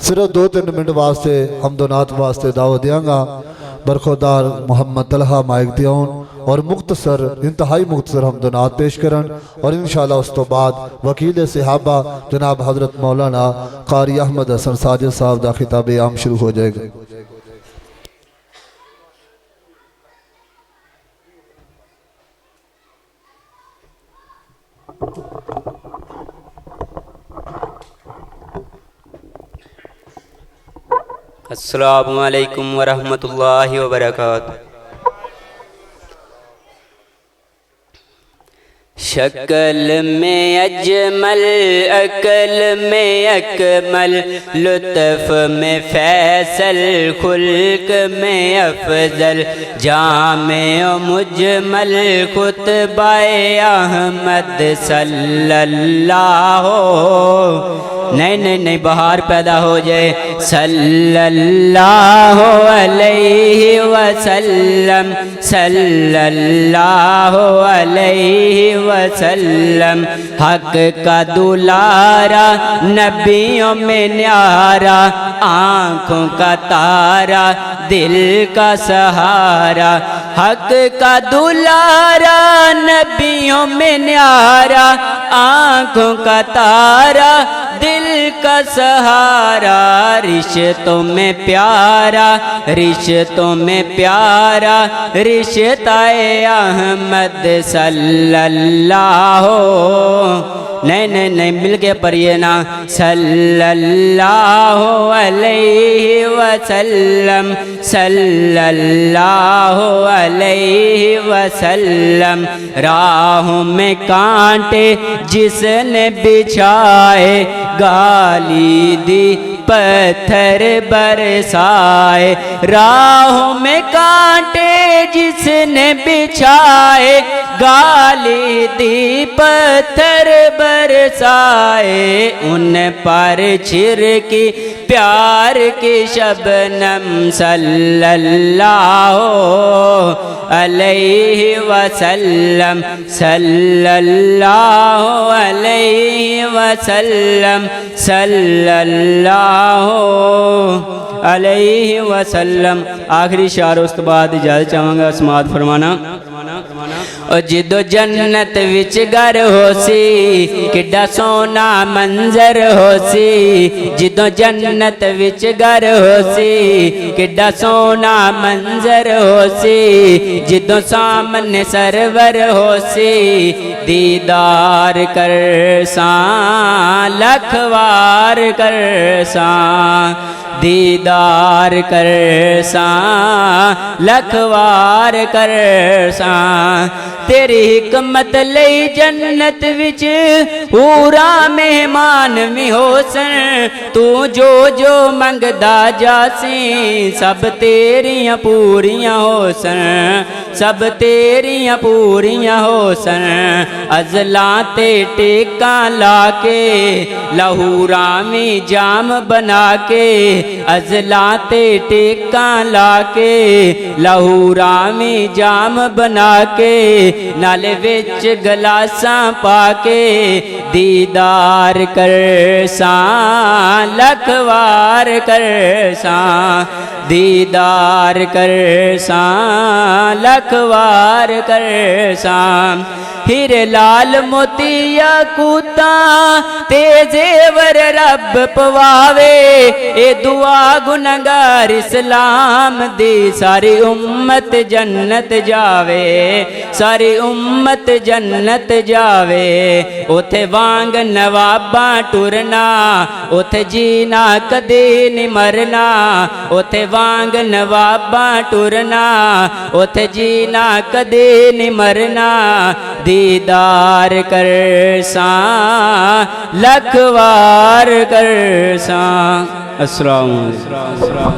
صرف 2-3 منٹ واسطے حمد و نعت واسطے دعوت دیاں گا۔ برخودار محمد طلحہ مائک دیون اور مختصر انتہائی مختصر حمد و نعت پیش کرن، اور انشاءاللہ اس تو بعد وکیل صحابہ جناب حضرت مولانا قاری احمد حسن ساجد صاحب دا خطاب عام شروع ہو جائے گا۔ السلام علیکم ورحمۃ اللہ وبرکاتہ۔ شکل میں اجمل، عقل میں اکمل، لطف میں فیصل، خلق میں افضل، جامع و مجمل، خطبہ احمد صلی اللہ نہیں بہار پیدا ہو جائے، صلی اللہ علیہ وسلم، صلی اللہ علیہ وسلم، حق کا دلارا، نبیوں میں نیارا، آنکھوں کا تارا، دل کا سہارا، حق کا دلارا، نبیوں میں نیارا، آنکھوں کا تارا، دل کا سہارا، رشتوں میں پیارا، رشتوں میں پیارا، رشتہ احمد صلی اللہ نہیں مل کے پڑھیے نا، صلی اللہ علیہ وسلم، صلی اللہ علیہ وسلم، راہوں میں کانٹے جس نے بچھائے، گالی دی پتھر برسائے، راہوں میں کانٹے جس نے بچھائے، گالی دی پتھر برسائے، ان پر چھڑکی پیار کی شبنم، صلی اللہ علیہ وسلم، صلی اللہ علیہ وسلم، صلی اللہ علیہ وسلم۔ آخری شعر اس کے بعد اجازت چاہوں گا سماعت فرمانا۔ اور جدو جنت وچ گھر ہو سی، کڈا سونا منظر ہو سی، جدو جنت وچ گھر ہو سی، کڈا سونا منظر ہو سی، جدو سامنے سرور ہو سی، دیدار کر ساں لکھ وار کر ساں، دیدار کر ساں لکھ وار کر ساں، تیری حکمت لئی جنت وچ پورا مہمان بھی ہو سن، تو جو جو منگدا جاسی، سب تیریاں پوریاں ہو سن، سب تیریاں پوریاں ہو سن، ازلاں تے ٹیکاں لا کے، لہوراں میں جام بنا کے، ازلاں تے ٹیکاں لا کے، لہوراں میں جام بنا کے، نالے وچ گلاساں پا کے، دیدار کر ساں لکھ وار کر ساں، دیدار کر ساں لکھ وار کر ساں، ہیر لال موتی یاقوتاں تے زیور رب پواوے، اے دعا گنہگار اسلام دی، ساری امت جنت جاوے، ساری امت جنت جاوے، اوتھے وانگ نواباں ٹرنا، اوتھے جینا کدی نہیں مرنا، اوتھے وانگ نواباں ٹرنا، اوتھے جینا کدی نہیں مرنا، دیدار کر ساں لکھ وار کر ساں۔ السلام علیکم۔